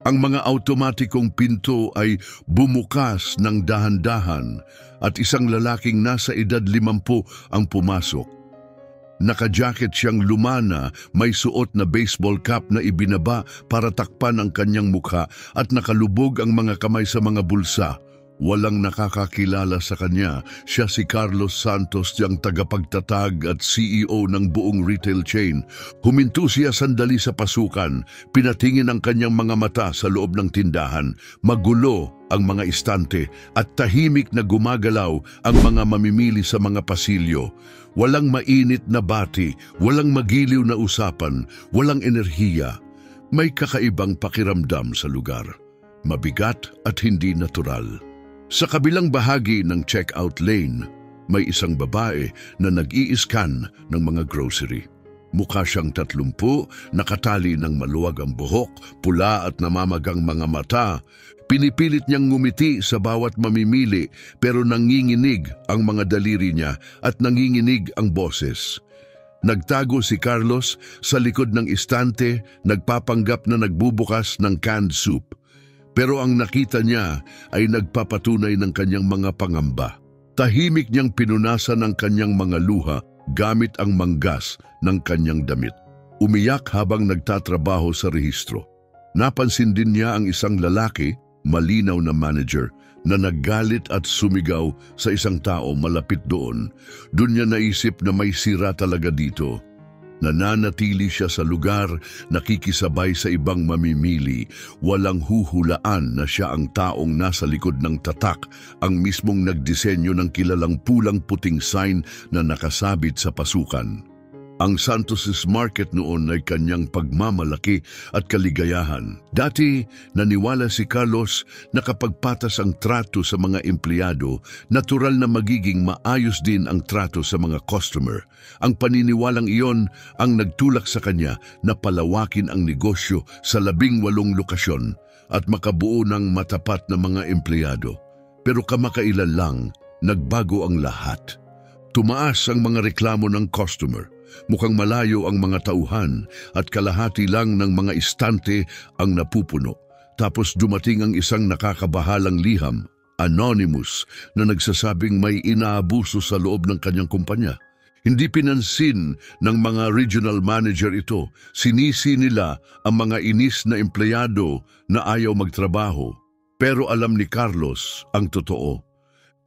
Ang mga automatikong pinto ay bumukas ng dahan-dahan at isang lalaking nasa edad 50 ang pumasok. Naka-jacket siyang lumana, may suot na baseball cap na ibinaba para takpan ang kanyang mukha at nakalubog ang mga kamay sa mga bulsa. Walang nakakakilala sa kanya. Siya si Carlos Santos, ang tagapagtatag at CEO ng buong retail chain. Huminto siya sandali sa pasukan. Pinatingin ang kanyang mga mata sa loob ng tindahan. Magulo ang mga istante at tahimik na gumagalaw ang mga mamimili sa mga pasilyo. Walang mainit na bati, walang magiliw na usapan, walang enerhiya. May kakaibang pakiramdam sa lugar. Mabigat at hindi natural. Sa kabilang bahagi ng checkout lane, may isang babae na nag-i-scan ng mga grocery. Mukha siyang 30, nakatali ng maluwag ang buhok, pula at namamagang mga mata. Pinipilit niyang ngumiti sa bawat mamimili pero nanginginig ang mga daliri niya at nanginginig ang boses. Nagtago si Carlos sa likod ng istante, nagpapanggap na nagbubukas ng canned soup. Pero ang nakita niya ay nagpapatunay ng kanyang mga pangamba. Tahimik niyang pinunasan ang kanyang mga luha gamit ang manggas ng kanyang damit. Umiyak habang nagtatrabaho sa rehistro. Napansin din niya ang isang lalaki, malinaw na manager, na naggalit at sumigaw sa isang tao malapit doon. Doon niya naisip na may sira talaga dito. Nananatili siya sa lugar, nakikisabay sa ibang mamimili. Walang huhulaan na siya ang taong nasa likod ng tatak, ang mismong nagdisenyo ng kilalang pulang-puting sign na nakasabit sa pasukan. Ang Santos's Market noon ay kanyang pagmamalaki at kaligayahan. Dati, naniwala si Carlos na kapag patas ang trato sa mga empleyado, natural na magiging maayos din ang trato sa mga customer. Ang paniniwalang iyon ang nagtulak sa kanya na palawakin ang negosyo sa 18 lokasyon at makabuo ng matapat na mga empleyado. Pero kamakailan lang, nagbago ang lahat. Tumaas ang mga reklamo ng customer. Mukhang malayo ang mga tauhan at kalahati lang ng mga istante ang napupuno. Tapos dumating ang isang nakakabahalang liham, anonymous, na nagsasabing may inaabuso sa loob ng kanyang kumpanya. Hindi pinansin ng mga regional manager ito. Sinisi nila ang mga inis na empleyado na ayaw magtrabaho. Pero alam ni Carlos ang totoo.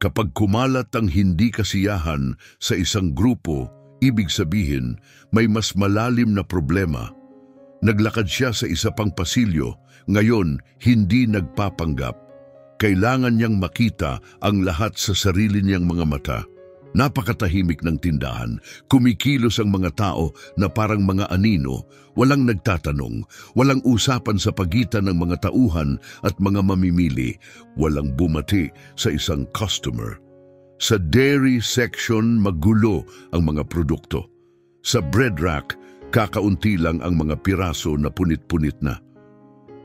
Kapag kumalat ang hindi kasiyahan sa isang grupo, ibig sabihin, may mas malalim na problema. Naglakad siya sa isa pang pasilyo, ngayon hindi nagpapanggap. Kailangan niyang makita ang lahat sa sarili niyang mga mata. Napakatahimik ng tindahan, kumikilos ang mga tao na parang mga anino, walang nagtatanong, walang usapan sa pagitan ng mga tauhan at mga mamimili, walang bumati sa isang customer. Sa dairy section, magulo ang mga produkto. Sa bread rack, kakaunti lang ang mga piraso na punit-punit na.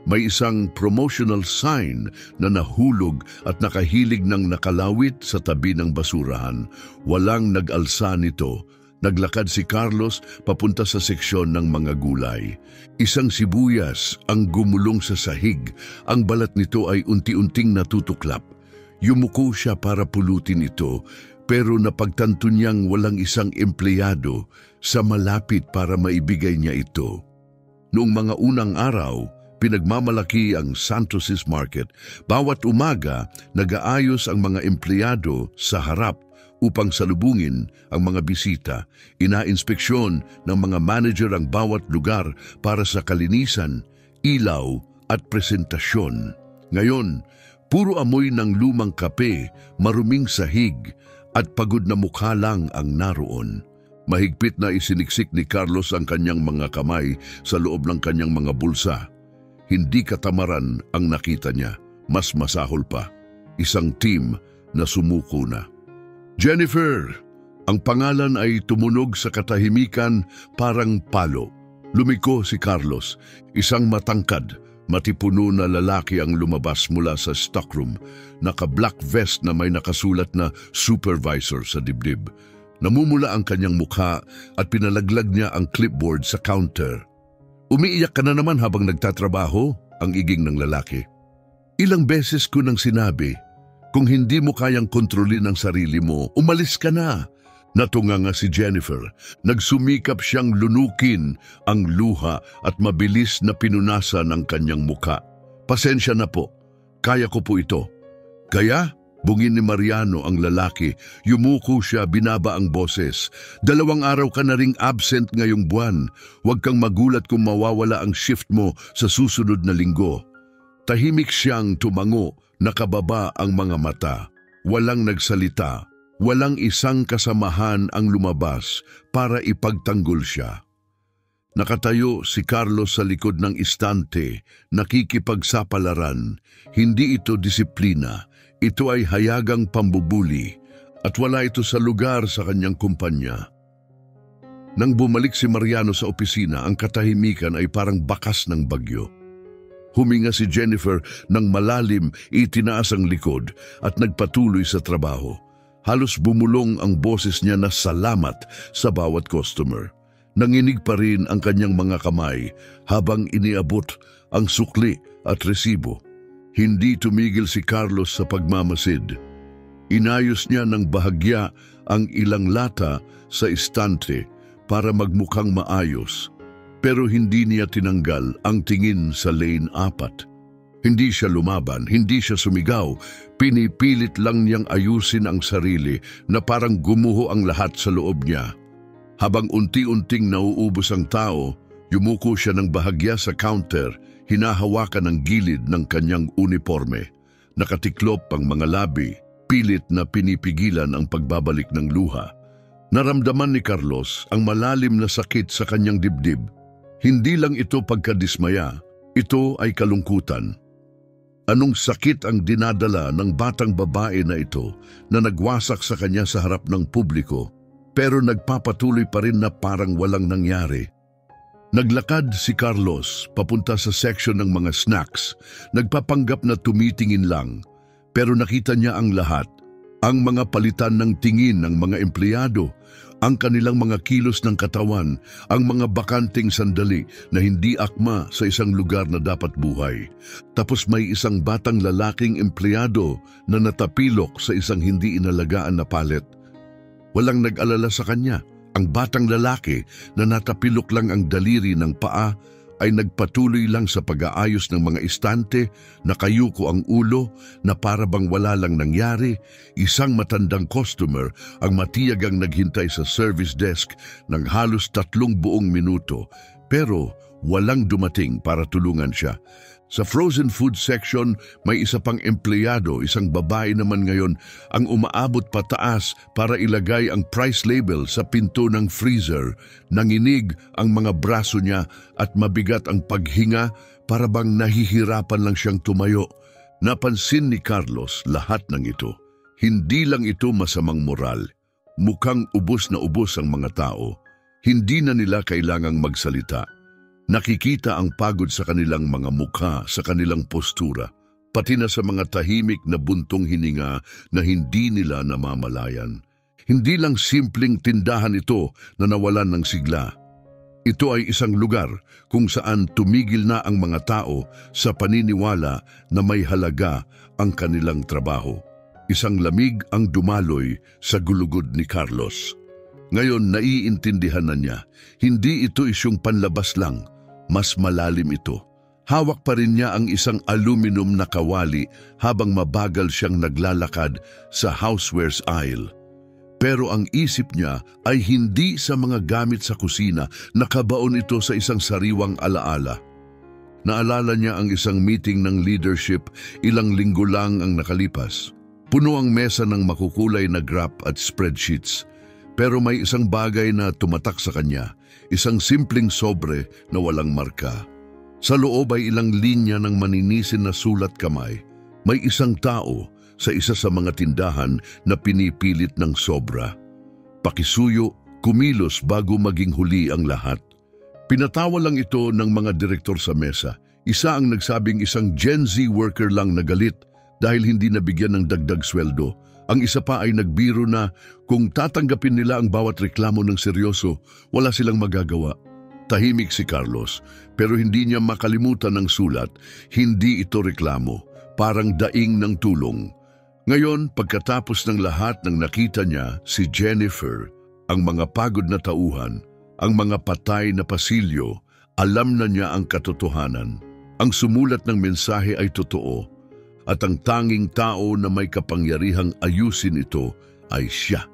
May isang promotional sign na nahulog at nakahilig ng nakalawit sa tabi ng basurahan. Walang nag-alsa nito. Naglakad si Carlos papunta sa seksyon ng mga gulay. Isang sibuyas ang gumulong sa sahig. Ang balat nito ay unti-unting natutuklap. Yumuko siya para pulutin ito, pero napagtanto niyang walang isang empleyado sa malapit para maibigay niya ito. Noong mga unang araw, pinagmamalaki ang Santos's Market. Bawat umaga, nag-aayos ang mga empleyado sa harap upang salubungin ang mga bisita. Ina-inspeksyon ng mga manager ang bawat lugar para sa kalinisan, ilaw at presentasyon. Ngayon, puro amoy ng lumang kape, maruming sahig at pagod na mukha lang ang naroon. Mahigpit na isiniksik ni Carlos ang kanyang mga kamay sa loob ng kanyang mga bulsa. Hindi katamaran ang nakita niya, mas masahol pa. Isang team na sumuko na. Jennifer! Ang pangalan ay tumunog sa katahimikan parang palo. Lumiko si Carlos, isang matangkad, matipuno na lalaki ang lumabas mula sa stockroom. Naka-black vest na may nakasulat na supervisor sa dibdib. Namumula ang kanyang mukha at pinalaglag niya ang clipboard sa counter. Umiiyak ka na naman habang nagtatrabaho? ang iging ng lalaki. Ilang beses ko nang sinabi, kung hindi mo kayang kontrolin ang sarili mo, umalis ka na. Natunga nga si Jennifer. Nagsumikap siyang lunukin ang luha at mabilis na pinunasan ang kanyang muka. Pasensya na po, kaya ko po ito. Kaya? Bungin ni Mariano ang lalaki. Yumuko siya, binaba ang boses. 2 araw ka na ring absent ngayong buwan. Huwag kang magulat kung mawawala ang shift mo sa susunod na linggo. Tahimik siyang tumango, nakababa ang mga mata. Walang nagsalita. Walang isang kasamahan ang lumabas para ipagtanggol siya. Nakatayo si Carlos sa likod ng istante, nakikipagsapalaran. Hindi ito disiplina. Ito ay hayagang pambubuli at wala ito sa lugar sa kanyang kumpanya. Nang bumalik si Mariano sa opisina, ang katahimikan ay parang bakas ng bagyo. Huminga si Jennifer ng malalim, itinaas ang likod at nagpatuloy sa trabaho. Halos bumulong ang boses niya na salamat sa bawat customer. Nanginig pa rin ang kanyang mga kamay habang iniabot ang sukli at resibo. Hindi tumigil si Carlos sa pagmamasid. Inayos niya ng bahagya ang ilang lata sa istante para magmukhang maayos. Pero hindi niya tinanggal ang tingin sa lane 4. Hindi siya lumaban, hindi siya sumigaw. Pinipilit lang niyang ayusin ang sarili na parang gumuho ang lahat sa loob niya. Habang unti-unting nauubos ang tao, yumuko siya ng bahagya sa counter, hinahawakan ang gilid ng kanyang uniforme. Nakatiklop ang mga labi, pilit na pinipigilan ang pagbabalik ng luha. Naramdaman ni Carlos ang malalim na sakit sa kanyang dibdib. Hindi lang ito pagkadismaya, ito ay kalungkutan. Anong sakit ang dinadala ng batang babae na ito na nagwasak sa kanya sa harap ng publiko, pero nagpapatuloy pa rin na parang walang nangyari. Naglakad si Carlos papunta sa section ng mga snacks. Nagpapanggap na tumitingin lang, pero nakita niya ang lahat. Ang mga palitan ng tingin ng mga empleyado, ang kanilang mga kilos ng katawan, ang mga bakanting sandali na hindi akma sa isang lugar na dapat buhay. Tapos may isang batang lalaking empleyado na natapilok sa isang hindi inalagaan na palet. Walang nag-alala sa kanya. Ang batang lalaki na natapilok lang ang daliri ng paa ay nagpatuloy lang sa pag-aayos ng mga istante, nakayuko ang ulo na para bang wala lang nangyari. Isang matandang customer ang matiyagang naghintay sa service desk ng halos 3 buong minuto, pero walang dumating para tulungan siya. Sa frozen food section, may isa pang empleyado, isang babae naman ngayon, ang umaabot pataas para ilagay ang price label sa pinto ng freezer. Nanginig ang mga braso niya at mabigat ang paghinga para bang nahihirapan lang siyang tumayo. Napansin ni Carlos lahat ng ito. Hindi lang ito masamang moral. Mukhang ubos na ubos ang mga tao. Hindi na nila kailangang magsalita. Nakikita ang pagod sa kanilang mga mukha, sa kanilang postura, pati na sa mga tahimik na buntong hininga na hindi nila namamalayan. Hindi lang simpleng tindahan ito na nawalan ng sigla. Ito ay isang lugar kung saan tumigil na ang mga tao sa paniniwala na may halaga ang kanilang trabaho. Isang lamig ang dumaloy sa gulugod ni Carlos. Ngayon naiintindihan na niya, hindi ito isyong panlabas lang. Mas malalim ito. Hawak pa rin niya ang isang aluminum na kawali habang mabagal siyang naglalakad sa housewares aisle. Pero ang isip niya ay hindi sa mga gamit sa kusina, nakabaon ito sa isang sariwang alaala. Naalala niya ang isang meeting ng leadership, ilang linggo lang ang nakalipas. Puno ang mesa ng makukulay na graph at spreadsheets. Pero may isang bagay na tumatak sa kanya, isang simpleng sobre na walang marka. Sa loob ay ilang linya ng maninisin na sulat kamay. May isang tao sa isa sa mga tindahan na pinipilit ng sobra. Pakisuyo, kumilos bago maging huli ang lahat. Pinatawa lang ito ng mga direktor sa mesa. Isa ang nagsabing isang Gen Z worker lang na galit dahil hindi nabigyan ng dagdag sweldo. Ang isa pa ay nagbiro na kung tatanggapin nila ang bawat reklamo ng seryoso, wala silang magagawa. Tahimik si Carlos, pero hindi niya makalimutan ng sulat. Hindi ito reklamo, parang daing ng tulong. Ngayon, pagkatapos ng lahat ng nakita niya, si Jennifer, ang mga pagod na tauhan, ang mga patay na pasilyo, alam na niya ang katotohanan. Ang sumulat ng mensahe ay totoo, at ang tanging tao na may kapangyarihang ayusin ito ay siya.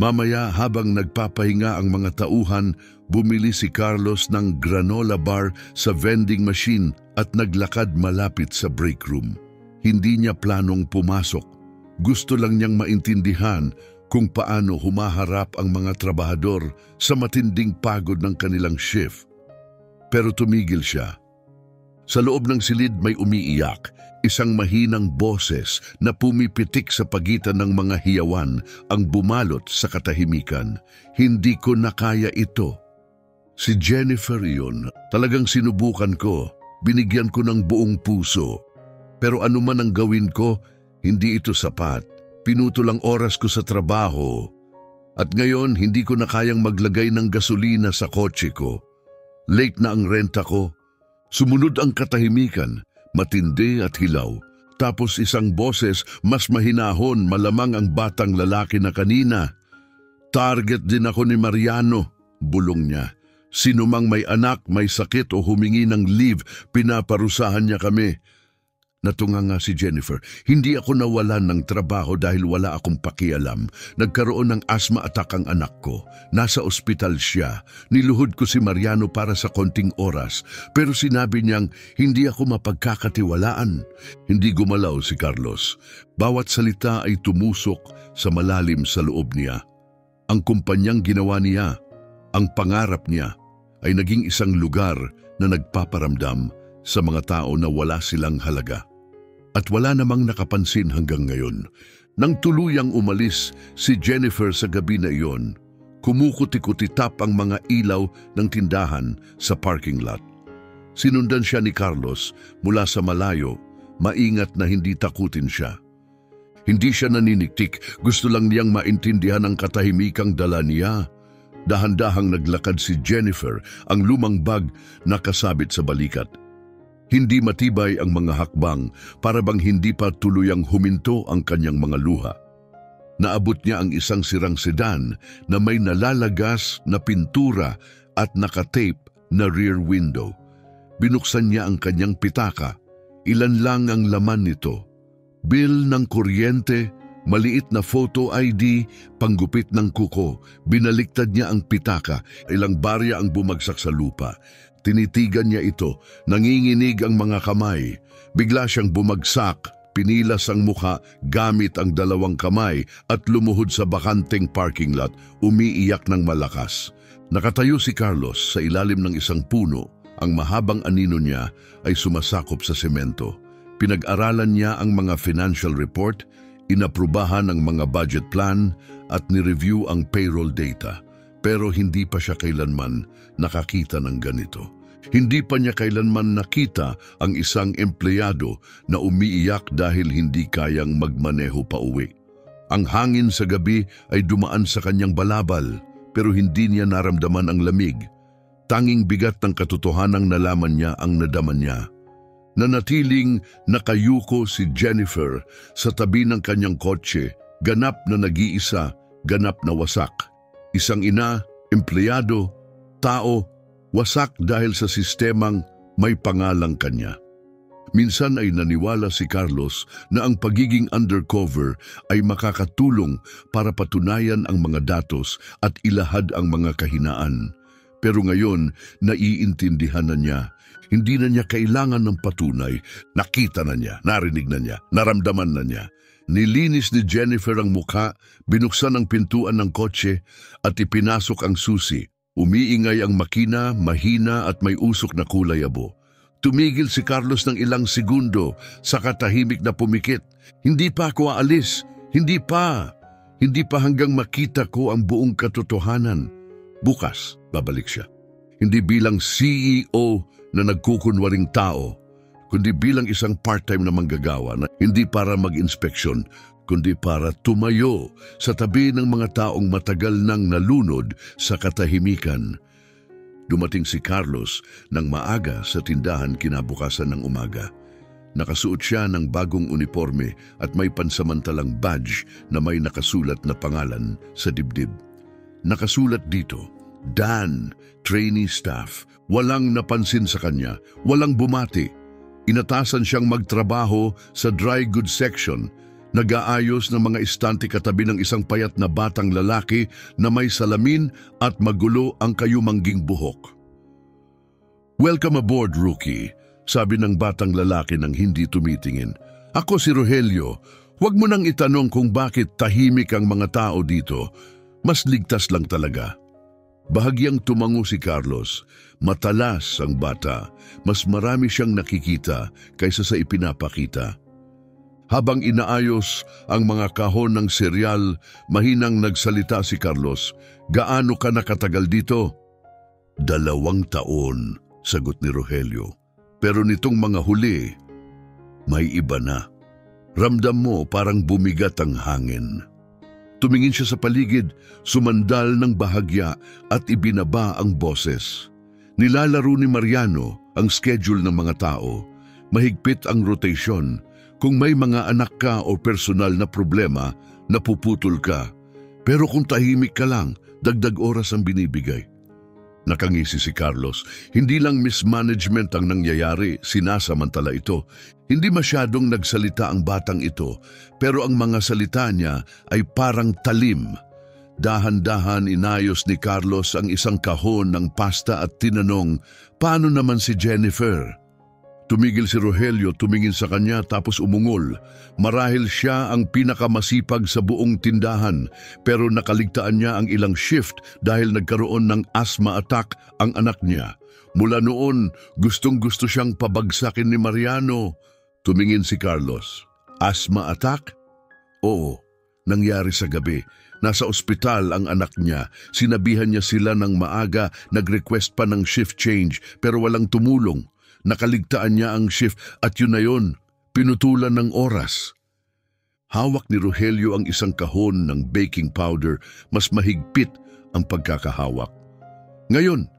Mamaya habang nagpapahinga ang mga tauhan, bumili si Carlos ng granola bar sa vending machine at naglakad malapit sa break room. Hindi niya planong pumasok. Gusto lang niyang maintindihan kung paano humaharap ang mga trabahador sa matinding pagod ng kanilang shift. Pero tumigil siya. Sa loob ng silid may umiiyak, isang mahinang boses na pumipitik sa pagitan ng mga hiyawan ang bumalot sa katahimikan. Hindi ko na kaya ito. Si Jennifer yun, talagang sinubukan ko, binigyan ko ng buong puso. Pero ano man ang gawin ko, hindi ito sapat. Pinutol ang oras ko sa trabaho. At ngayon, hindi ko na kayang maglagay ng gasolina sa kotse ko. Late na ang renta ko. Sumunod ang katahimikan, matindi at hilaw. Tapos isang boses, mas mahinahon, malamang ang batang lalaki na kanina. Target din ako ni Mariano, bulong niya. Sino mang may anak, may sakit o humingi ng leave, pinaparusahan niya kami. Natunganga si Jennifer. Hindi ako nawalan ng trabaho dahil wala akong pakialam. Nagkaroon ng asthma attack ang anak ko. Nasa ospital siya. Niluhod ko si Mariano para sa konting oras. Pero sinabi niyang hindi ako mapagkakatiwalaan. Hindi gumalaw si Carlos. Bawat salita ay tumusok sa malalim sa loob niya. Ang kumpanyang ginawa niya, ang pangarap niya, ay naging isang lugar na nagpaparamdam sa mga tao na wala silang halaga. At wala namang nakapansin hanggang ngayon. Nang tuluyang umalis si Jennifer sa gabi na iyon, kumukuti-kutitap ang mga ilaw ng tindahan sa parking lot. Sinundan siya ni Carlos mula sa malayo, maingat na hindi takutin siya. Hindi siya naniniktik, gusto lang niyang maintindihan ang katahimikang dala niya. Dahan-dahang naglakad si Jennifer, ang lumang bag na kasabit sa balikat. Hindi matibay ang mga hakbang para bang hindi pa tuluyang huminto ang kanyang mga luha. Naabot niya ang isang sirang sedan na may nalalagas na pintura at nakatape na rear window. Binuksan niya ang kanyang pitaka. Ilan lang ang laman nito. Bill ng kuryente, maliit na photo ID, panggupit ng kuko. Binaliktad niya ang pitaka. Ilang barya ang bumagsak sa lupa. Tinitigan niya ito, nanginginig ang mga kamay. Bigla siyang bumagsak, pinilas ang mukha gamit ang dalawang kamay at lumuhod sa bakanteng parking lot, umiiyak ng malakas. Nakatayo si Carlos sa ilalim ng isang puno. Ang mahabang anino niya ay sumasakop sa semento. Pinag-aralan niya ang mga financial report, inaprubahan ang mga budget plan at nireview ang payroll data. Pero hindi pa siya kailanman nakakita ng ganito. Hindi pa niya kailanman nakita ang isang empleyado na umiiyak dahil hindi kayang magmaneho pa uwi. Ang hangin sa gabi ay dumaan sa kanyang balabal, pero hindi niya naramdaman ang lamig. Tanging bigat ng katotohanang nalaman niya ang nadama niya. Nanatiling nakayuko si Jennifer sa tabi ng kanyang kotse, ganap na nag-iisa, ganap na wasak. Isang ina, empleyado, tao, wasak dahil sa sistemang may pangalang kanya. Minsan ay naniwala si Carlos na ang pagiging undercover ay makakatulong para patunayan ang mga datos at ilahad ang mga kahinaan. Pero ngayon, naiintindihan na niya. Hindi na niya kailangan ng patunay. Nakita na niya, narinig na niya, naramdaman na niya. Nilinis ni Jennifer ang mukha, binuksan ang pintuan ng kotse at ipinasok ang susi. Umiingay ang makina, mahina at may usok na kulay abo. Tumigil si Carlos ng ilang segundo, saka tahimik na pumikit. Hindi pa ako aalis, hindi pa. Hindi pa hanggang makita ko ang buong katotohanan. Bukas, babalik siya. Hindi bilang CEO na nagkukunwaring tao, kundi bilang isang part-time na manggagawa na hindi para mag-inspeksyon, kundi para tumayo sa tabi ng mga taong matagal nang nalunod sa katahimikan. Dumating si Carlos ng maaga sa tindahan kinabukasan ng umaga. Nakasuot siya ng bagong uniforme at may pansamantalang badge na may nakasulat na pangalan sa dibdib. Nakasulat dito, Dan, trainee staff. Walang napansin sa kanya, walang bumati. Inatasan siyang magtrabaho sa dry goods section, nag-aayos ng mga estante katabi ng isang payat na batang lalaki na may salamin at magulo ang kayumangging buhok. "Welcome aboard, rookie," sabi ng batang lalaki nang hindi tumitingin. "Ako si Rogelio. Huwag mo nang itanong kung bakit tahimik ang mga tao dito. Mas ligtas lang talaga." Bahagyang tumango si Carlos. Matalas ang bata. Mas marami siyang nakikita kaysa sa ipinapakita. Habang inaayos ang mga kahon ng seryal, mahinang nagsalita si Carlos. "Gaano ka nakatagal dito?" 2 taon, sagot ni Rogelio. "Pero nitong mga huli, may iba na. Ramdam mo parang bumigat ang hangin." Tumingin siya sa paligid, sumandal ng bahagya at ibinaba ang boses. Nilalaro ni Mariano ang schedule ng mga tao. Mahigpit ang rotation. Kung may mga anak ka o personal na problema, napuputol ka. Pero kung tahimik ka lang, dagdag oras ang binibigay. Nakangisi si Carlos. Hindi lang mismanagement ang nangyayari, sinasamantala ito. Hindi masyadong nagsalita ang batang ito, pero ang mga salita niya ay parang talim. Dahan-dahan inayos ni Carlos ang isang kahon ng pasta at tinanong, "Paano naman si Jennifer?" Tumigil si Rogelio, tumingin sa kanya tapos umungol. Marahil siya ang pinakamasipag sa buong tindahan, pero nakaligtaan niya ang ilang shift dahil nagkaroon ng asthma attack ang anak niya. Mula noon, gustong-gusto siyang pabagsakin ni Mariano. Tumingin si Carlos. Asthma attack? Oo, nangyari sa gabi. Nasa ospital ang anak niya. Sinabihan niya sila ng maaga, nag-request pa ng shift change pero walang tumulong. Nakaligtaan niya ang shift at yun na yun, pinutulan ng oras. Hawak ni Rogelio ang isang kahon ng baking powder, mas mahigpit ang pagkakahawak. Ngayon,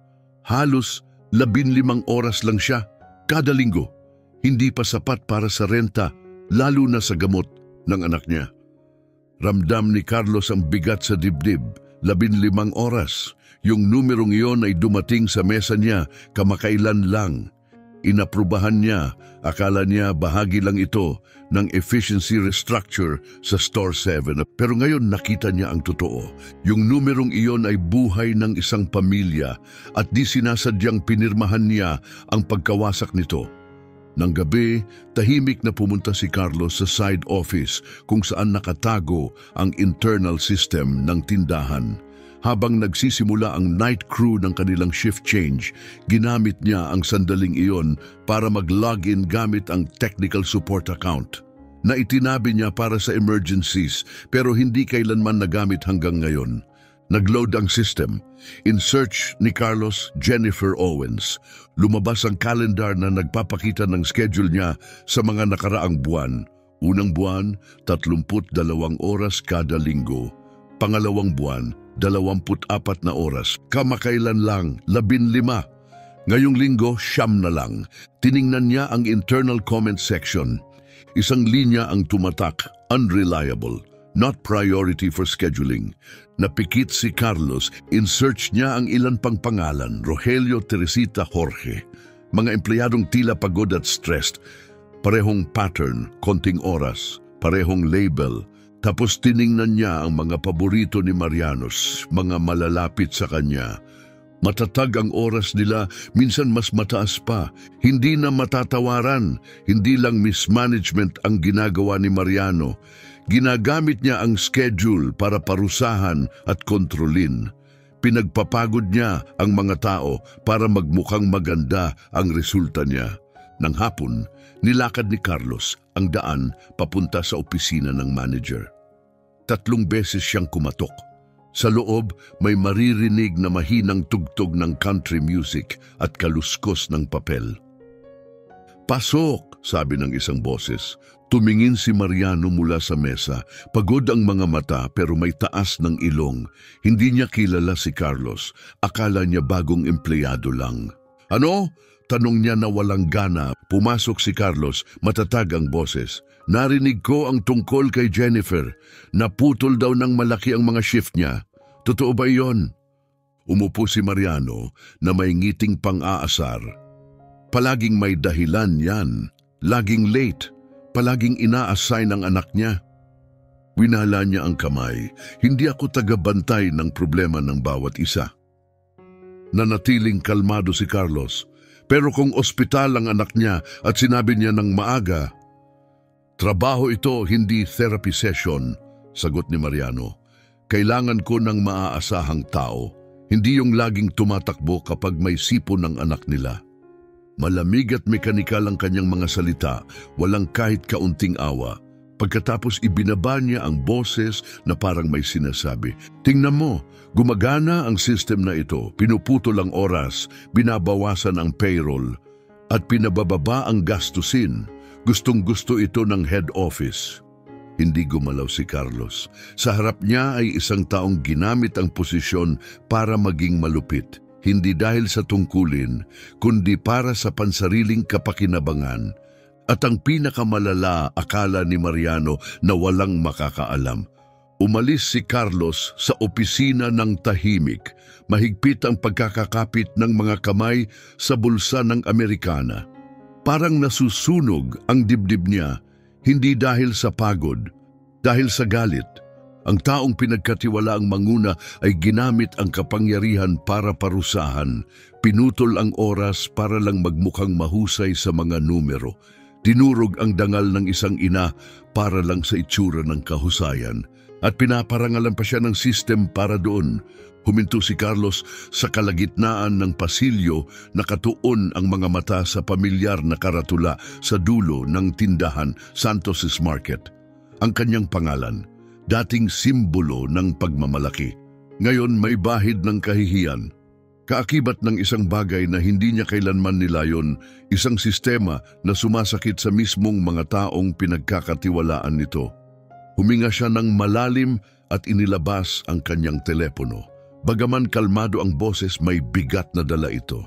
halos 15 oras lang siya kada linggo. Hindi pa sapat para sa renta, lalo na sa gamot ng anak niya. Ramdam ni Carlos ang bigat sa dibdib, 15 oras. Yung numerong iyon ay dumating sa mesa niya kamakailan lang. Inaprubahan niya, akala niya bahagi lang ito ng efficiency restructure sa Store 7. Pero ngayon nakita niya ang totoo. Yung numerong iyon ay buhay ng isang pamilya at di sinasadyang pinirmahan niya ang pagkawasak nito. Nang gabi, tahimik na pumunta si Carlos sa side office kung saan nakatago ang internal system ng tindahan. Habang nagsisimula ang night crew ng kanilang shift change, ginamit niya ang sandaling iyon para mag-login gamit ang technical support account na itinabi niya para sa emergencies pero hindi kailanman nagamit hanggang ngayon. Nag-load ang system. In search ni Carlos, Jennifer Owens. Lumabas ang calendar na nagpapakita ng schedule niya sa mga nakaraang buwan. Unang buwan, 32 oras kada linggo. Pangalawang buwan, 24 na oras. Kamakailan lang, 15. Ngayong linggo, 9 na lang. Tiningnan niya ang internal comment section. Isang linya ang tumatak, unreliable, not priority for scheduling. Napikit si Carlos, in-search niya ang ilan pang pangalan, Rogelio, Teresita, Jorge. Mga empleyadong tila pagod at stressed. Parehong pattern, konting oras, parehong label. Tapos tiningnan niya ang mga paborito ni Marianos, mga malalapit sa kanya. Matatag ang oras nila, minsan mas mataas pa. Hindi na matatawaran, hindi lang mismanagement ang ginagawa ni Mariano. Ginagamit niya ang schedule para parusahan at kontrolin. Pinagpapagod niya ang mga tao para magmukhang maganda ang resulta niya. Nang hapon, nilakad ni Carlos ang daan papunta sa opisina ng manager. 3 beses siyang kumatok. Sa loob, may maririnig na mahinang tugtog ng country music at kaluskos ng papel. "Pasok," sabi ng isang boses. Tumingin si Mariano mula sa mesa. Pagod ang mga mata pero may taas ng ilong. Hindi niya kilala si Carlos. Akala niya bagong empleyado lang. "Ano?" tanong niya na walang gana. Pumasok si Carlos, matatag ang boses. "Narinig ko ang tungkol kay Jennifer. Naputol daw ng malaki ang mga shift niya. Totoo ba iyon?" Umupo si Mariano na may ngiting pang-aasar. Palaging may dahilan yan. Laging late. Palaging ina-assign ang anak niya. Winala niya ang kamay. "Hindi ako tagabantay ng problema ng bawat isa." Nanatiling kalmado si Carlos. Pero kung ospital ang anak niya at sinabi niya ng maaga, "Trabaho ito, hindi therapy session," sagot ni Mariano. "Kailangan ko ng maaasahang tao, hindi yung laging tumatakbo kapag may sipon ng anak nila." Malamig at mekanikal ang kanyang mga salita, walang kahit kaunting awa. Pagkatapos ibinaba niya ang boses na parang may sinasabi, "Tingnan mo, gumagana ang system na ito, pinuputol ang oras, binabawasan ang payroll, at pinabababa ang gastusin. Gustong-gusto ito ng head office." Hindi gumalaw si Carlos. Sa harap niya ay isang taong ginamit ang posisyon para maging malupit. Hindi dahil sa tungkulin, kundi para sa pansariling kapakinabangan. At ang pinakamalala, akala ni Mariano na walang makakaalam. Umalis si Carlos sa opisina ng tahimik. Mahigpit ang pagkakakapit ng mga kamay sa bulsa ng Amerikana. Parang nasusunog ang dibdib niya, hindi dahil sa pagod, dahil sa galit. Ang taong pinagkatiwalaang manguna ay ginamit ang kapangyarihan para parusahan. Pinutol ang oras para lang magmukhang mahusay sa mga numero. Dinurog ang dangal ng isang ina para lang sa itsura ng kahusayan. At pinaparangalan pa siya ng system para doon. Huminto si Carlos sa kalagitnaan ng pasilyo, nakatuon ang mga mata sa pamilyar na karatula sa dulo ng tindahan, Santos's Market. Ang kanyang pangalan, dating simbolo ng pagmamalaki, ngayon may bahid ng kahihiyan. Kaakibat ng isang bagay na hindi niya kailanman nilayon, isang sistema na sumasakit sa mismong mga taong pinagkakatiwalaan nito. Huminga siya ng malalim at inilabas ang kanyang telepono. Bagaman kalmado ang boses, may bigat na dala ito.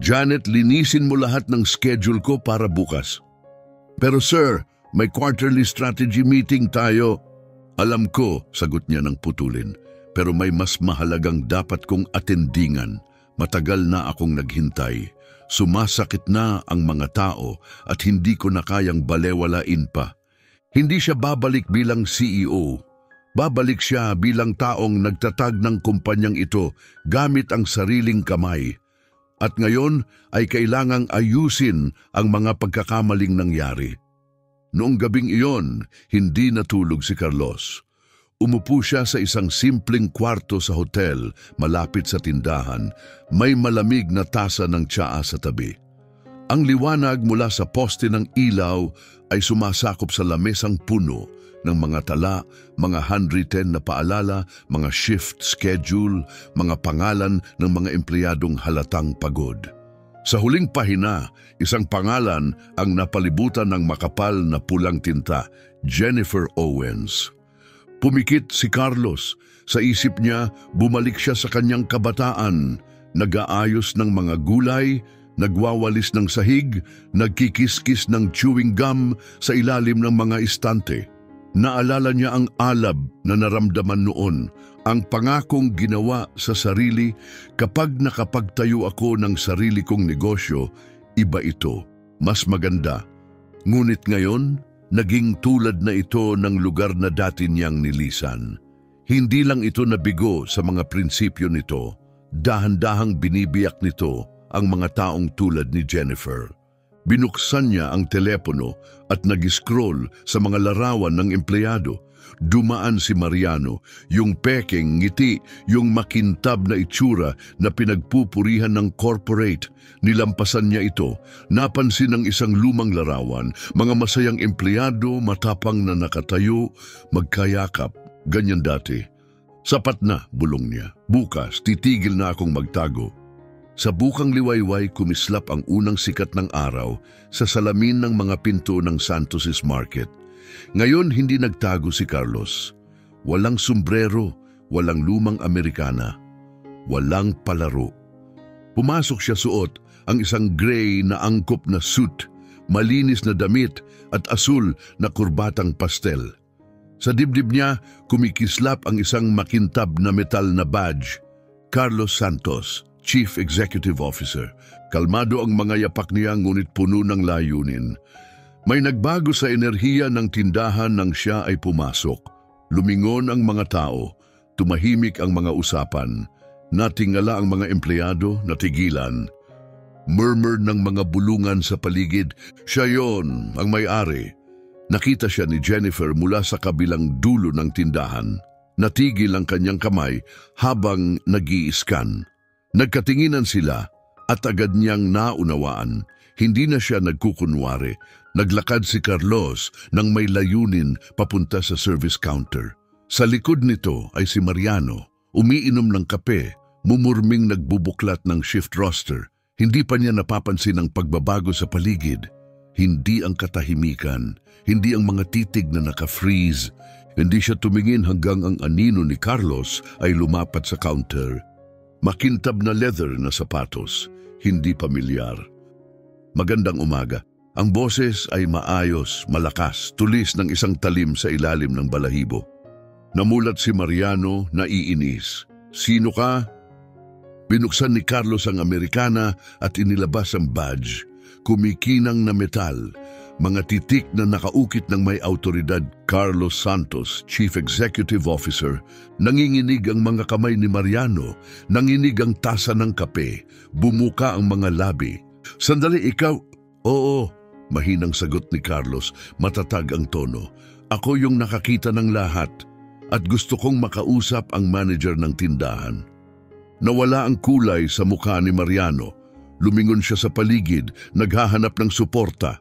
"Janet, linisin mo lahat ng schedule ko para bukas." "Pero sir, may quarterly strategy meeting tayo." "Alam ko," sagot niya ng putulin, "pero may mas mahalagang dapat kong atendingan. Matagal na akong naghintay. Sumasakit na ang mga tao at hindi ko na kayang balewalain pa." Hindi siya babalik bilang CEO. Babalik siya bilang taong nagtatag ng kumpanyang ito gamit ang sariling kamay. At ngayon ay kailangang ayusin ang mga pagkakamaling nangyari. Noong gabing iyon, hindi natulog si Carlos. Umupo siya sa isang simpleng kwarto sa hotel malapit sa tindahan. May malamig na tasa ng tsaa sa tabi. Ang liwanag mula sa poste ng ilaw ay sumasakop sa lamesang puno ng mga tala, mga handwritten na paalala, mga shift schedule, mga pangalan ng mga empleyadong halatang pagod. Sa huling pahina, isang pangalan ang napalibutan ng makapal na pulang tinta, Jennifer Owens. Pumikit si Carlos. Sa isip niya, bumalik siya sa kanyang kabataan, nag-aayos ng mga gulay, nagwawalis ng sahig, nagkikiskis ng chewing gum sa ilalim ng mga istante. Naalala niya ang alab na naramdaman noon, ang pangakong ginawa sa sarili, "Kapag nakapagtayo ako ng sarili kong negosyo, iba ito, mas maganda." Ngunit ngayon, naging tulad na ito ng lugar na dati niyang nilisan. Hindi lang ito nabigo sa mga prinsipyo nito, dahan-dahang binibiyak nito ang mga taong tulad ni Jennifer. Binuksan niya ang telepono at nag-scroll sa mga larawan ng empleyado. Dumaan si Mariano, yung peking ngiti, yung makintab na itsura na pinagpupurihan ng corporate. Nilampasan niya ito. Napansin ng isang lumang larawan, mga masayang empleyado, matapang na nakatayo, magkayakap, ganyan dati. "Sapat na," bulong niya. "Bukas, titigil na akong magtago." Sa bukang liwayway kumislap ang unang sikat ng araw sa salamin ng mga pinto ng Santos's Market. Ngayon hindi nagtago si Carlos. Walang sombrero, walang lumang Amerikana, walang palaro. Pumasok siya suot ang isang gray na angkop na suit, malinis na damit at asul na kurbatang pastel. Sa dibdib niya kumikislap ang isang makintab na metal na badge, Carlos Santos, Chief Executive Officer. Kalmado ang mga yapak niya ngunit puno ng layunin. May nagbago sa enerhiya ng tindahan nang siya ay pumasok. Lumingon ang mga tao, tumahimik ang mga usapan, natingala ang mga empleyado, natigilan. Murmur ng mga bulungan sa paligid, siya yon, ang may-ari. Nakita siya ni Jennifer mula sa kabilang dulo ng tindahan. Natigil ang kanyang kamay habang nag-i-scan. Nagkatinginan sila at agad niyang naunawaan. Hindi na siya nagkukunwari. Naglakad si Carlos nang may layunin papunta sa service counter. Sa likod nito ay si Mariano, umiinom ng kape, mumurming nagbubuklat ng shift roster. Hindi pa niya napapansin ang pagbabago sa paligid. Hindi ang katahimikan, hindi ang mga titig na naka-freeze. Hindi siya tumingin hanggang ang anino ni Carlos ay lumapat sa counter. Makintab na leather na sapatos, hindi pamilyar. Magandang umaga. Ang boses ay maayos, malakas, tulis ng isang talim sa ilalim ng balahibo. Namulat si Mariano, naiinis. Sino ka? Binuksan ni Carlos ang Amerikana at inilabas ang badge. Kumikinang na metal, mga titik na nakaukit ng may autoridad, Carlos Santos, Chief Executive Officer. Nanginginig ang mga kamay ni Mariano, nanginig ang tasa ng kape, bumuka ang mga labi. Sandali, ikaw? Oo, mahinang sagot ni Carlos, matatag ang tono. Ako yung nakakita ng lahat at gusto kong makausap ang manager ng tindahan. Nawala ang kulay sa mukha ni Mariano. Lumingon siya sa paligid, naghahanap ng suporta.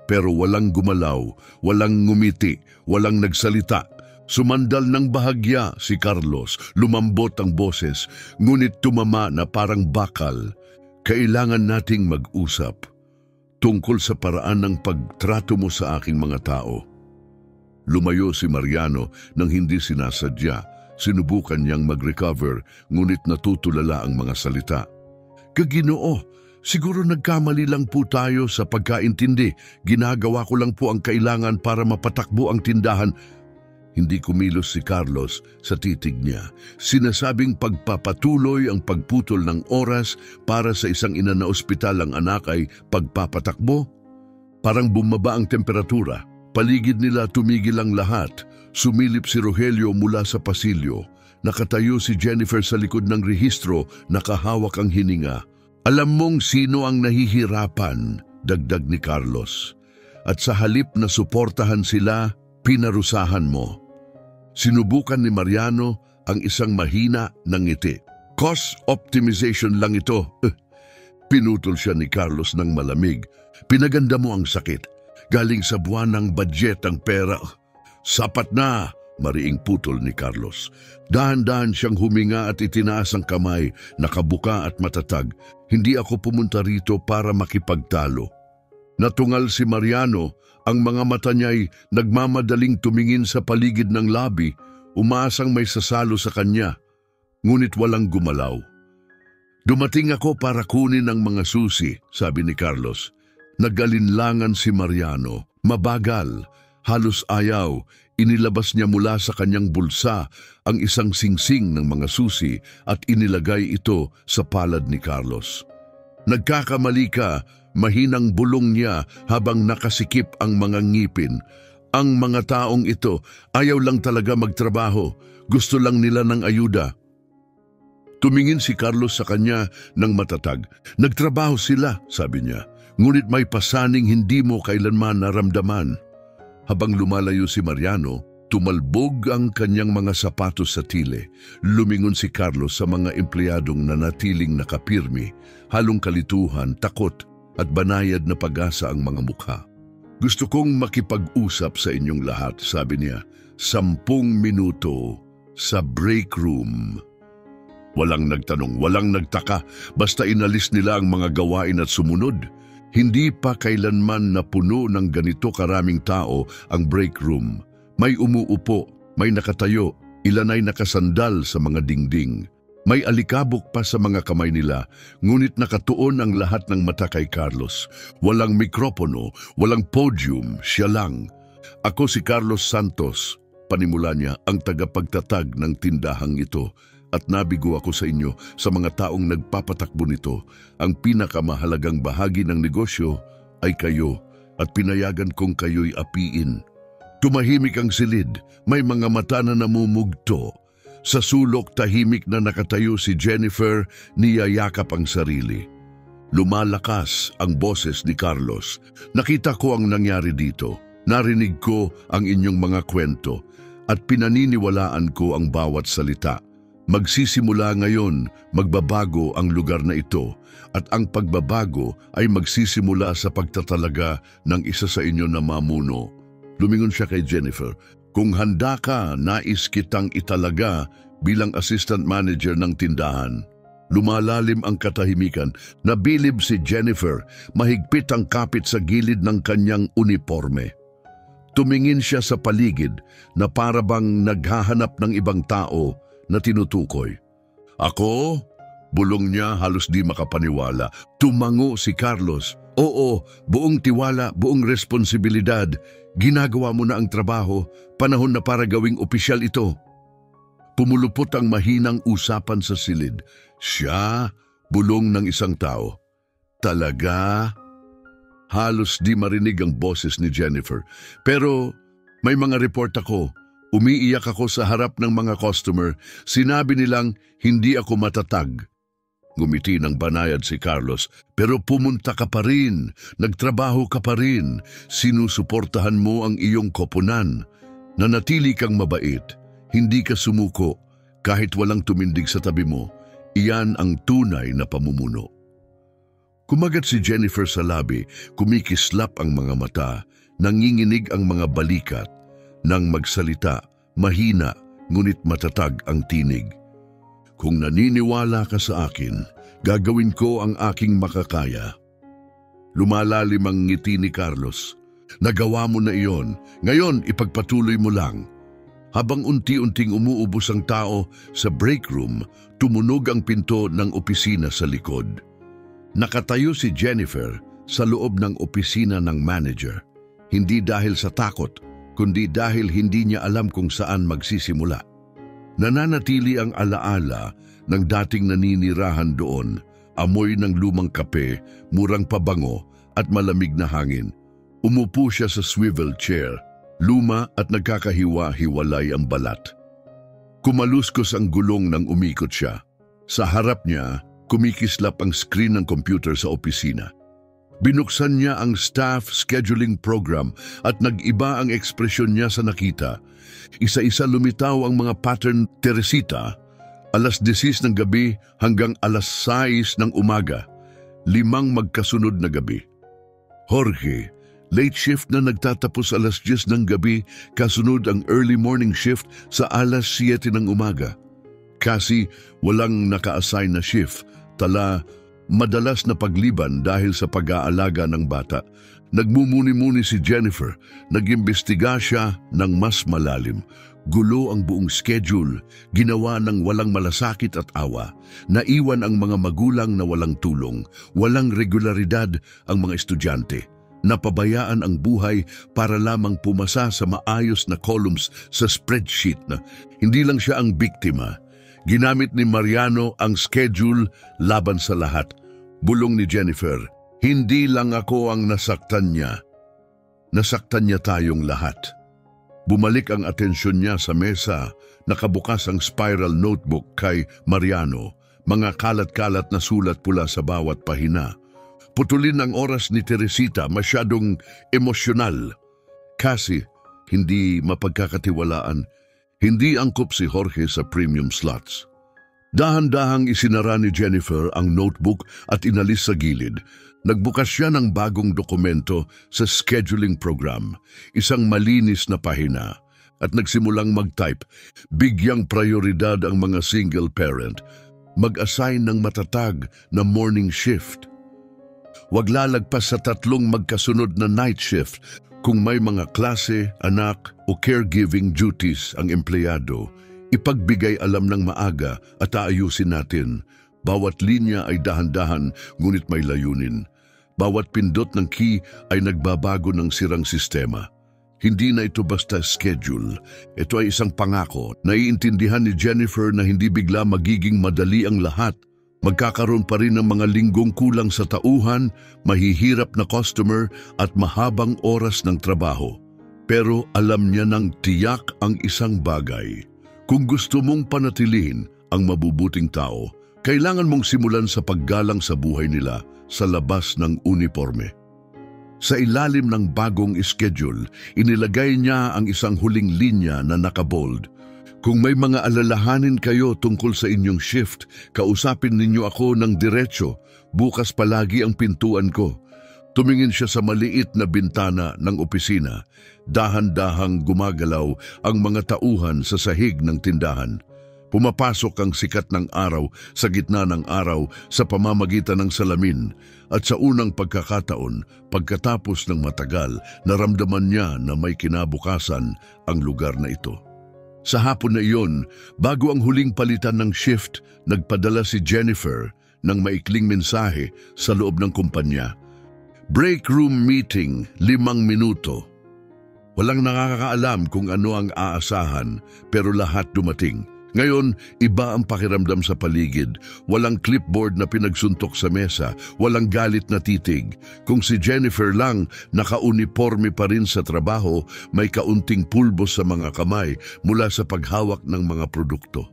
Pero walang gumalaw, walang ngumiti, walang nagsalita. Sumandal ng bahagya si Carlos, lumambot ang boses, ngunit tumama na parang bakal. Kailangan nating mag-usap tungkol sa paraan ng pagtrato mo sa aking mga tao. Lumayo si Mariano nang hindi sinasadya. Sinubukan niyang mag-recover, ngunit natutulala ang mga salita. Kaginoo, siguro nagkamali lang po tayo sa pagkaintindi. Ginagawa ko lang po ang kailangan para mapatakbo ang tindahan. Hindi kumilos si Carlos sa titig niya. Sinasabing pagpapatuloy ang pagputol ng oras para sa isang ina na ospital ang anak ay pagpapatakbo. Parang bumaba ang temperatura. Paligid nila tumigil ang lahat. Sumilip si Rogelio mula sa pasilyo. Nakatayo si Jennifer sa likod ng rehistro, nakahawak ang hininga. Alam mong sino ang nahihirapan, dagdag ni Carlos. At sa halip na suportahan sila, pinarusahan mo. Sinubukan ni Mariano ang isang mahina ng ngiti. Cost optimization lang ito. Pinutol siya ni Carlos ng malamig. Pinaganda mo ang sakit. Galing sa buwan ng budget ang pera. Sapat na, mariing putol ni Carlos. Dahan-dahan siyang huminga at itinaas ang kamay, nakabuka at matatag. Hindi ako pumunta rito para makipagtalo. Natungal si Mariano, ang mga mata niya'y nagmamadaling tumingin sa paligid ng labi, umaasang may sasalo sa kanya, ngunit walang gumalaw. Dumating ako para kunin ang mga susi, sabi ni Carlos. Nagalinlangan si Mariano, mabagal, halos ayaw. Inilabas niya mula sa kanyang bulsa ang isang singsing ng mga susi at inilagay ito sa palad ni Carlos. Nagkakamali ka, mahinang bulong niya habang nakasikip ang mga ngipin. Ang mga taong ito ayaw lang talaga magtrabaho, gusto lang nila ng ayuda. Tumingin si Carlos sa kanya ng matatag. Nagtrabaho sila, sabi niya, ngunit may pasaning hindi mo kailanman naramdaman. Habang lumalayo si Mariano, tumalbog ang kanyang mga sapatos sa tile. Lumingon si Carlos sa mga empleyadong nanatiling nakapirmi, halong kalituhan, takot at banayad na pag-asa ang mga mukha. Gusto kong makipag-usap sa inyong lahat, sabi niya, 10 minuto sa break room. Walang nagtanong, walang nagtaka, basta inalis nila ang mga gawain at sumunod. Hindi pa kailanman napuno ng ganito karaming tao ang break room. May umuupo, may nakatayo, ilan ay nakasandal sa mga dingding. May alikabok pa sa mga kamay nila, ngunit nakatuon ang lahat ng mata kay Carlos. Walang mikropono, walang podium, siya lang. Ako si Carlos Santos, panimula niya, ang tagapagtatag ng tindahang ito. At nabigo ako sa inyo, sa mga taong nagpapatakbo nito. Ang pinakamahalagang bahagi ng negosyo ay kayo at pinayagan kong kayo'y apiin. Tumahimik ang silid, may mga mata na namumugto. Sa sulok tahimik na nakatayo si Jennifer, niyayakap ang sarili. Lumalakas ang boses ni Carlos. Nakita ko ang nangyari dito. Narinig ko ang inyong mga kwento at pinaniniwalaan ko ang bawat salita. Magsisimula ngayon, magbabago ang lugar na ito at ang pagbabago ay magsisimula sa pagtatalaga ng isa sa inyo na mamuno. Lumingon siya kay Jennifer. Kung handa ka, nais kitang italaga bilang assistant manager ng tindahan. Lumalalim ang katahimikan. Nabilib si Jennifer, mahigpit ang kapit sa gilid ng kanyang uniforme. Tumingin siya sa paligid na parabang naghahanap ng ibang tao na tinutukoy. Ako? Bulong niya halos di makapaniwala. Tumango si Carlos. Oo, buong tiwala, buong responsibilidad. Ginagawa mo na ang trabaho, panahon na para gawing opisyal ito. Pumulupot ang mahinang usapan sa silid. Siya, bulong ng isang tao. Talaga? Halos di marinig ang boses ni Jennifer. Pero may mga report ako. Umiiyak ako sa harap ng mga customer. Sinabi nilang hindi ako matatag. Ngumiti ng banayad si Carlos. Pero pumunta ka pa rin. Nagtrabaho ka pa rin. Sinusuportahan mo ang iyong koponan. Nanatili kang mabait. Hindi ka sumuko. Kahit walang tumindig sa tabi mo. Iyan ang tunay na pamumuno. Kumagat si Jennifer sa labi. Kumikislap ang mga mata. Nanginginig ang mga balikat. Nang magsalita, mahina, ngunit matatag ang tinig. Kung naniniwala ka sa akin, gagawin ko ang aking makakaya. Lumalalim ang ngiti ni Carlos. Nagawa mo na iyon. Ngayon, ipagpatuloy mo lang. Habang unti-unting umuubos ang tao sa break room, tumunog ang pinto ng opisina sa likod. Nakatayo si Jennifer sa loob ng opisina ng manager. Hindi dahil sa takot, kundi dahil hindi niya alam kung saan magsisimula. Nananatili ang alaala ng dating naninirahan doon, amoy ng lumang kape, murang pabango at malamig na hangin. Umupo siya sa swivel chair, luma at nagkakahiwa-hiwalay ang balat. Kumaluskos ang gulong nang umikot siya. Sa harap niya, kumikislap ang screen ng computer sa opisina. Binuksan niya ang staff scheduling program at nag-iba ang ekspresyon niya sa nakita. Isa-isa lumitaw ang mga pattern. Teresita, alas 10 ng gabi hanggang alas 6 ng umaga. 5 magkasunod na gabi. Jorge, late shift na nagtatapos alas 10 ng gabi, kasunod ang early morning shift sa alas 7 ng umaga. Kasi walang naka-assign na shift, tala madalas na pagliban dahil sa pag-aalaga ng bata. Nagmumuni-muni si Jennifer, nag-imbestiga siya ng mas malalim. Gulo ang buong schedule, ginawa ng walang malasakit at awa. Naiwan ang mga magulang na walang tulong, walang regularidad ang mga estudyante. Napabayaan ang buhay para lamang pumasa sa maayos na columns sa spreadsheet na hindi lang siya ang biktima. Ginamit ni Mariano ang schedule laban sa lahat. Bulong ni Jennifer, hindi lang ako ang nasaktan niya. Nasaktan niya tayong lahat. Bumalik ang atensyon niya sa mesa, nakabukas ang spiral notebook kay Mariano, mga kalat-kalat na sulat pula sa bawat pahina. Putulin ang oras ni Teresita, masyadong emosyonal. Kasi hindi mapagkakatiwalaan. Hindi angkop si Jorge sa premium slots. Dahan-dahang isinara ni Jennifer ang notebook at inalis sa gilid. Nagbukas siya ng bagong dokumento sa scheduling program, isang malinis na pahina, at nagsimulang mag-type. Bigyang prioridad ang mga single parent. Mag-assign ng matatag na morning shift. Huwag lalagpas sa 3 magkasunod na night shift. Kung may mga klase, anak o caregiving duties ang empleyado, ipagbigay alam ng maaga at aayusin natin. Bawat linya ay dahan-dahan ngunit may layunin. Bawat pindot ng key ay nagbabago ng sirang sistema. Hindi na ito basta schedule. Ito ay isang pangako. Naiintindihan ni Jennifer na hindi bigla magiging madali ang lahat. Magkakaroon pa rin ng mga linggong kulang sa tauhan, mahihirap na customer at mahabang oras ng trabaho. Pero alam niya ng tiyak ang isang bagay. Kung gusto mong panatilihin ang mabubuting tao, kailangan mong simulan sa paggalang sa buhay nila sa labas ng uniforme. Sa ilalim ng bagong schedule, inilagay niya ang isang huling linya na nakabold. Kung may mga alalahanin kayo tungkol sa inyong shift, kausapin ninyo ako ng diretso. Bukas palagi ang pintuan ko. Tumingin siya sa maliit na bintana ng opisina. Dahan-dahang gumagalaw ang mga tauhan sa sahig ng tindahan. Pumapasok ang sikat ng araw sa gitna ng araw sa pamamagitan ng salamin at sa unang pagkakataon, pagkatapos ng matagal, naramdaman niya na may kinabukasan ang lugar na ito. Sa hapon na iyon, bago ang huling palitan ng shift, nagpadala si Jennifer ng maikling mensahe sa loob ng kumpanya. Break room meeting, 5 minuto. Walang nakakaalam kung ano ang aasahan, pero lahat dumating. Ngayon, iba ang pakiramdam sa paligid. Walang clipboard na pinagsuntok sa mesa, walang galit na titig. Kung si Jennifer lang naka-uniforme pa rin sa trabaho, may kaunting pulbos sa mga kamay mula sa paghawak ng mga produkto.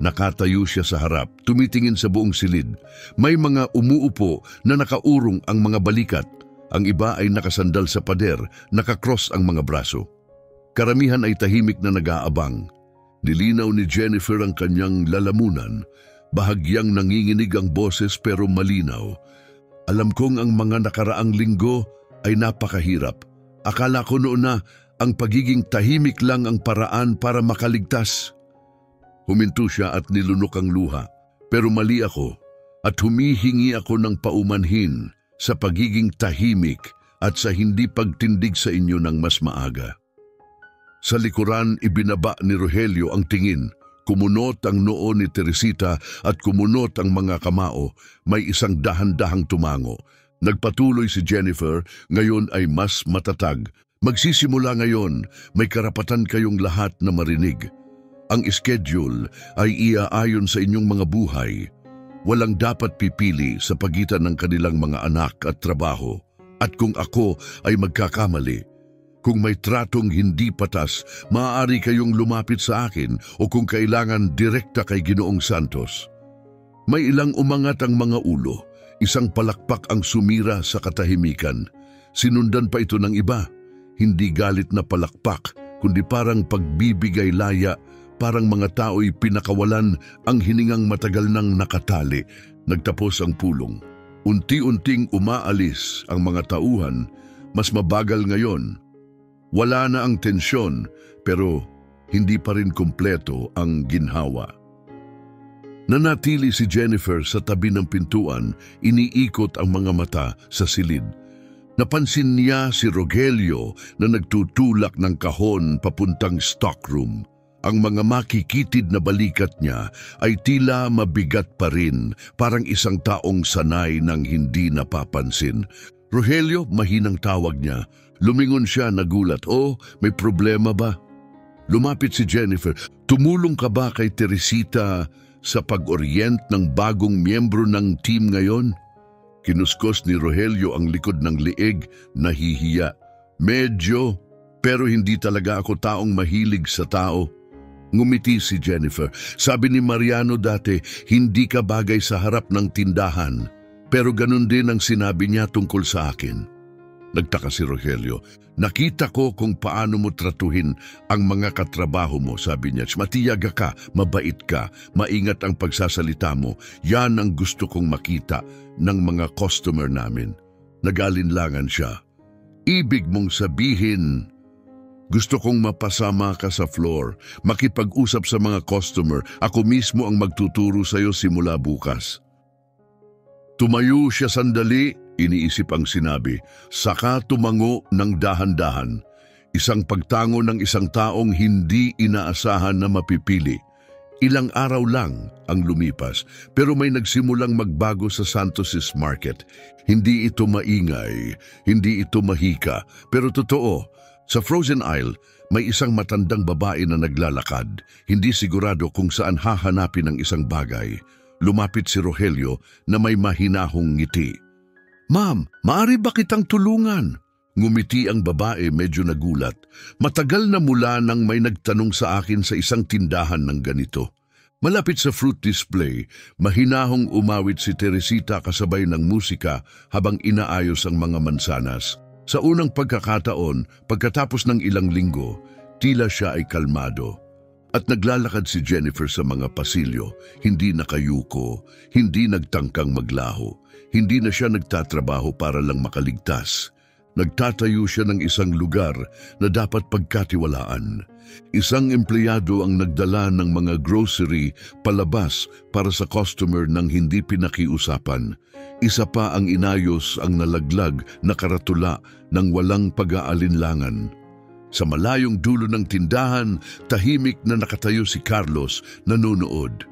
Nakatayo siya sa harap, tumitingin sa buong silid. May mga umuupo na nakaurong ang mga balikat. Ang iba ay nakasandal sa pader, nakakross ang mga braso. Karamihan ay tahimik na nag-aabang. Nilinaw ni Jennifer ang kanyang lalamunan. Bahagyang nanginginig ang boses pero malinaw. Alam kong ang mga nakaraang linggo ay napakahirap. Akala ko noon na ang pagiging tahimik lang ang paraan para makaligtas. Huminto siya at nilunok ang luha. Pero mali ako at humihingi ako ng paumanhin sa pagiging tahimik at sa hindi pagtindig sa inyo ng mas maaga. Sa likuran, ibinaba ni Rogelio ang tingin. Kumunot ang noo ni Teresita at kumunot ang mga kamao. May isang dahan-dahang tumango. Nagpatuloy si Jennifer, ngayon ay mas matatag. Magsisimula ngayon, may karapatan kayong lahat na marinig. Ang schedule ay iaayon sa inyong mga buhay. Walang dapat pipili sa pagitan ng kanilang mga anak at trabaho. At kung ako ay magkakamali, kung may tratong hindi patas, maaari kayong lumapit sa akin o kung kailangan direkta kay Ginoong Santos. May ilang umangat ang mga ulo, isang palakpak ang sumira sa katahimikan. Sinundan pa ito ng iba, hindi galit na palakpak, kundi parang pagbibigay laya, parang mga tao'y pinakawalan ang hiningang matagal nang nakatali. Nagtapos ang pulong. Unti-unting umaalis ang mga tauhan, mas mabagal ngayon. Wala na ang tensyon, pero hindi pa rin kumpleto ang ginhawa. Nanatili si Jennifer sa tabi ng pintuan, iniikot ang mga mata sa silid. Napansin niya si Rogelio na nagtutulak ng kahon papuntang stockroom. Ang mga makikitid na balikat niya ay tila mabigat pa rin, parang isang taong sanay ng hindi napapansin. Rogelio, mahinang tawag niya. Lumingon siya, nagulat. Oh, may problema ba? Lumapit si Jennifer. Tumulong ka ba kay Teresita sa pag-orient ng bagong miyembro ng team ngayon? Kinuskos ni Rogelio ang likod ng liig, nahihiya. Medyo, pero hindi talaga ako taong mahilig sa tao. Ngumiti si Jennifer. Sabi ni Mariano dati, hindi ka bagay sa harap ng tindahan. Pero ganun din ang sinabi niya tungkol sa akin. Nagtaka si Rogelio. Nakita ko kung paano mo tratuhin ang mga katrabaho mo, sabi niya. Matiyaga ka, mabait ka, maingat ang pagsasalita mo. Yan ang gusto kong makita ng mga customer namin. Nag-alinlangan siya. Ibig mong sabihin, Gusto kong mapasama ka sa floor, makipag-usap sa mga customer. Ako mismo ang magtuturo sa'yo simula bukas. Tumayo siya sandali, iniisip ang sinabi, saka tumango ng dahan-dahan. Isang pagtango ng isang taong hindi inaasahan na mapipili. Ilang araw lang ang lumipas, pero may nagsimulang magbago sa Santos's Market. Hindi ito maingay, hindi ito mahika, pero totoo. Sa frozen aisle, may isang matandang babae na naglalakad. Hindi sigurado kung saan hahanapin ang isang bagay. Lumapit si Rogelio na may mahinahong ngiti. "Ma'am, maaari ba kitang tulungan?" Ngumiti ang babae, medyo nagulat. Matagal na mula nang may nagtanong sa akin sa isang tindahan ng ganito. Malapit sa fruit display, mahinahong umawit si Teresita kasabay ng musika habang inaayos ang mga mansanas. Sa unang pagkakataon, pagkatapos ng ilang linggo, tila siya ay kalmado. At naglalakad si Jennifer sa mga pasilyo, hindi nakayuko, hindi nagtangkang maglaho, hindi na siya nagtatrabaho para lang makaligtas. Nagtatayo siya ng isang lugar na dapat pagkatiwalaan. Isang empleyado ang nagdala ng mga grocery palabas para sa customer nang hindi pinakiusapan. Isa pa ang inayos ang nalaglag na karatula ng walang pag-aalinlangan. Sa malayong dulo ng tindahan, tahimik na nakatayo si Carlos, nanonood.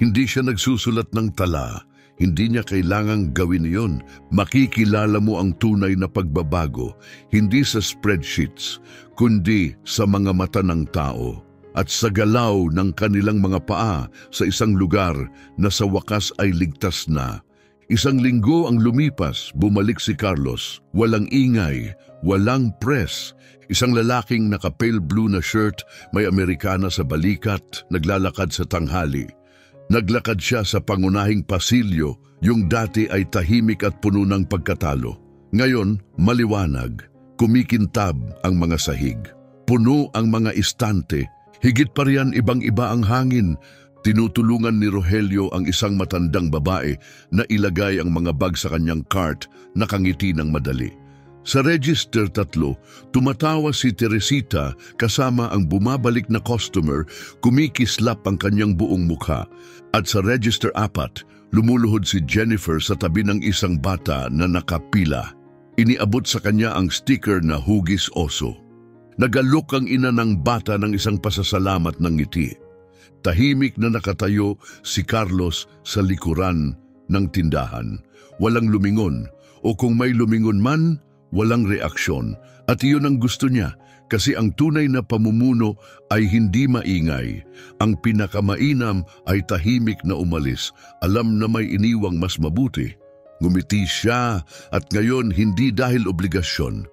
Hindi siya nagsusulat ng tala. Hindi niya kailangang gawin iyon. Makikilala mo ang tunay na pagbabago, hindi sa spreadsheets, kundi sa mga mata ng tao at sa galaw ng kanilang mga paa sa isang lugar na sa wakas ay ligtas na. Isang linggo ang lumipas, bumalik si Carlos. Walang ingay, walang press. Isang lalaking naka-pale blue na shirt, may Amerikana sa balikat, naglalakad sa tanghali. Naglakad siya sa pangunahing pasilyo, yung dati ay tahimik at puno ng pagkatalo. Ngayon, maliwanag, kumikintab ang mga sahig. Puno ang mga istante, higit pa riyan ibang-iba ang hangin. Tinutulungan ni Rogelio ang isang matandang babae na ilagay ang mga bag sa kanyang cart, nakangiti ng madali. Sa register 3, tumatawa si Teresita kasama ang bumabalik na customer, kumikislap ang kanyang buong mukha. At sa register 4, lumuluhod si Jennifer sa tabi ng isang bata na nakapila. Iniabot sa kanya ang sticker na hugis oso. Nagalok ang ina ng bata ng isang pasasalamat ng ngiti. Tahimik na nakatayo si Carlos sa likuran ng tindahan. Walang lumingon, o kung may lumingon man, walang reaksyon. At iyon ang gusto niya, kasi ang tunay na pamumuno ay hindi maingay. Ang pinakamainam ay tahimik na umalis. Alam na may iniwang mas mabuti. Ngumiti siya, at ngayon hindi dahil obligasyon.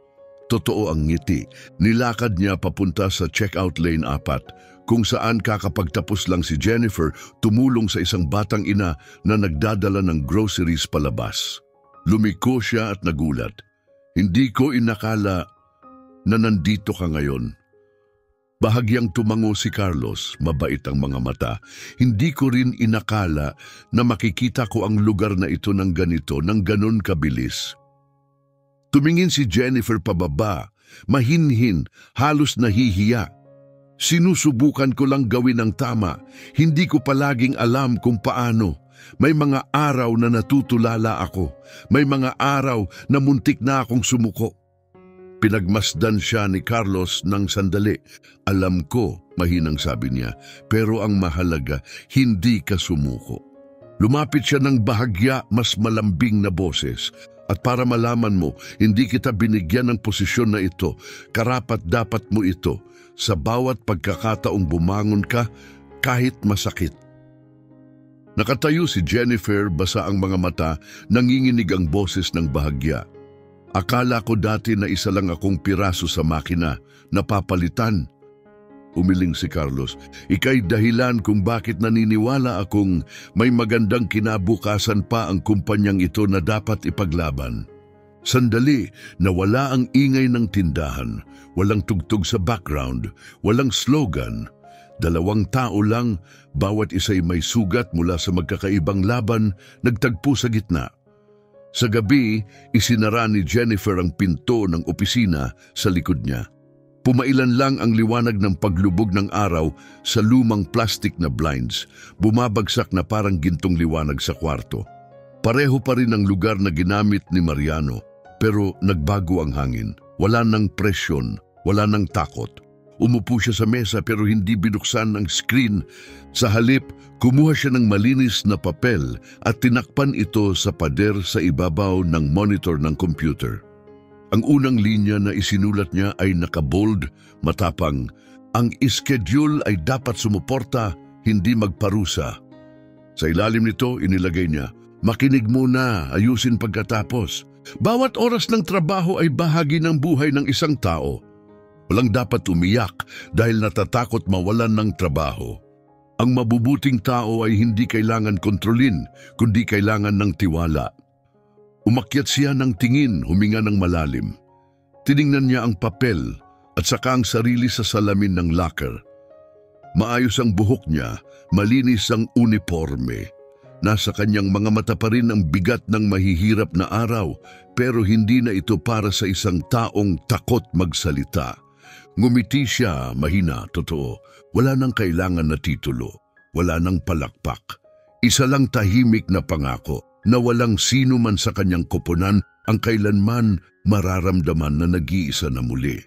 Totoo ang ngiti. Nilakad niya papunta sa checkout lane 4, kung saan kakapagtapos lang si Jennifer tumulong sa isang batang ina na nagdadala ng groceries palabas. Lumiko siya at nagulat. Hindi ko inakala na nandito ka ngayon. Bahagyang tumango si Carlos, mabait ang mga mata. Hindi ko rin inakala na makikita ko ang lugar na ito ng ganito, ng ganon kabilis. Tumingin si Jennifer pababa, mahinhin, halos nahihiya. Sinusubukan ko lang gawin ang tama. Hindi ko palaging alam kung paano. May mga araw na natutulala ako. May mga araw na muntik na akong sumuko. Pinagmasdan siya ni Carlos ng sandali. Alam ko, mahinang sabi niya, pero ang mahalaga, hindi ka sumuko. Lumapit siya ng bahagya, mas malambing na boses. At para malaman mo, hindi kita binigyan ng posisyon na ito. Karapat-dapat mo ito. Sa bawat pagkakataong bumangon ka, kahit masakit. Nakatayo si Jennifer, basa ang mga mata, nanginginig ang boses ng bahagya. Akala ko dati na isa lang akong piraso sa makina, napapalitan. Umiling si Carlos. Ika'y dahilan kung bakit naniniwala akong may magandang kinabukasan pa ang kumpanyang ito na dapat ipaglaban. Sandali, nawala ang ingay ng tindahan. Walang tugtog sa background, walang slogan. 2 tao lang, bawat isa'y may sugat mula sa magkakaibang laban, nagtagpo sa gitna. Sa gabi, isinara ni Jennifer ang pinto ng opisina sa likod niya. Pumailan lang ang liwanag ng paglubog ng araw sa lumang plastic na blinds, bumabagsak na parang gintong liwanag sa kwarto. Pareho pa rin ang lugar na ginamit ni Mariano, pero nagbago ang hangin. Wala nang presyon, wala nang takot. Umupo siya sa mesa pero hindi binuksan ang screen. Sa halip, kumuha siya ng malinis na papel at tinakpan ito sa pader sa ibabaw ng monitor ng computer. Ang unang linya na isinulat niya ay nakabold, matapang. Ang schedule ay dapat sumuporta, hindi magparusa. Sa ilalim nito, inilagay niya, makinig muna, ayusin pagkatapos. Bawat oras ng trabaho ay bahagi ng buhay ng isang tao. Walang dapat umiyak dahil natatakot mawalan ng trabaho. Ang mabubuting tao ay hindi kailangan kontrolin, kundi kailangan ng tiwala. Umakyat siya ng tingin, huminga ng malalim. Tiningnan niya ang papel at saka ang sarili sa salamin ng locker. Maayos ang buhok niya, malinis ang uniforme. Nasa kanyang mga mata pa rin ang bigat ng mahihirap na araw, pero hindi na ito para sa isang taong takot magsalita. Ngumiti siya, mahina, totoo. Wala nang kailangan na titulo, wala nang palakpak. Isa lang tahimik na pangako na walang sino man sa kanyang koponan ang kailanman mararamdaman na nag-iisa na muli.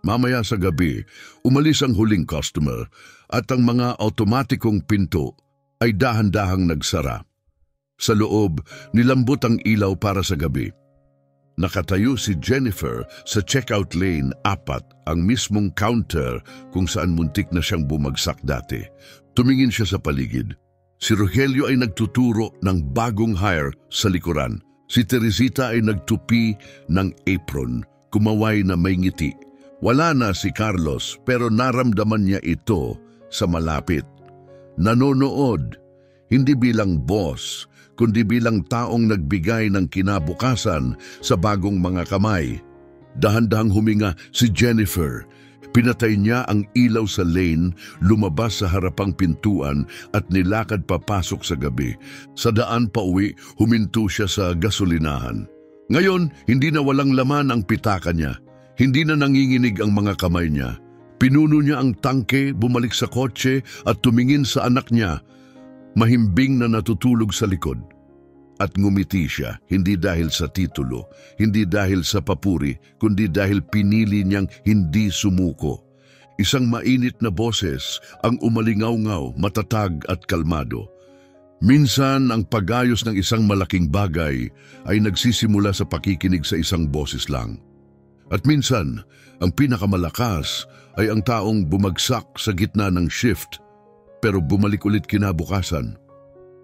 Mamaya sa gabi, umalis ang huling customer at ang mga automatikong pinto ay dahan-dahang nagsara. Sa loob, nilambot ang ilaw para sa gabi. Nakatayo si Jennifer sa checkout lane 4, ang mismong counter kung saan muntik na siyang bumagsak dati. Tumingin siya sa paligid. Si Rogelio ay nagtuturo ng bagong hire sa likuran. Si Teresita ay nagtupi ng apron, kumaway na may ngiti. Wala na si Carlos pero naramdaman niya ito sa malapit. Nanonood, hindi bilang boss, kundi bilang taong nagbigay ng kinabukasan sa bagong mga kamay. Dahan-dahang huminga si Jennifer. Pinatay niya ang ilaw sa lane, lumabas sa harapang pintuan at nilakad papasok sa gabi. Sa daan pa uwi, huminto siya sa gasolinahan. Ngayon, hindi na walang laman ang pitaka niya. Hindi na nanginginig ang mga kamay niya. Pinuno niya ang tangke, bumalik sa kotse at tumingin sa anak niya. Mahimbing na natutulog sa likod. At ngumiti siya, hindi dahil sa titulo, hindi dahil sa papuri, kundi dahil pinili niyang hindi sumuko. Isang mainit na boses ang umalingaw-ngaw, matatag at kalmado. Minsan ang pag-ayos ng isang malaking bagay ay nagsisimula sa pakikinig sa isang boses lang. At minsan, ang pinakamalakas ay ang taong bumagsak sa gitna ng shift, pero bumalik ulit kinabukasan.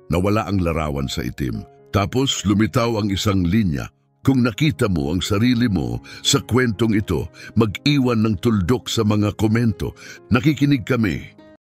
Nawala ang larawan sa itim. Tapos lumitaw ang isang linya. Kung nakita mo ang sarili mo sa kwentong ito, mag-iwan ng tuldok sa mga komento. Nakikinig kami.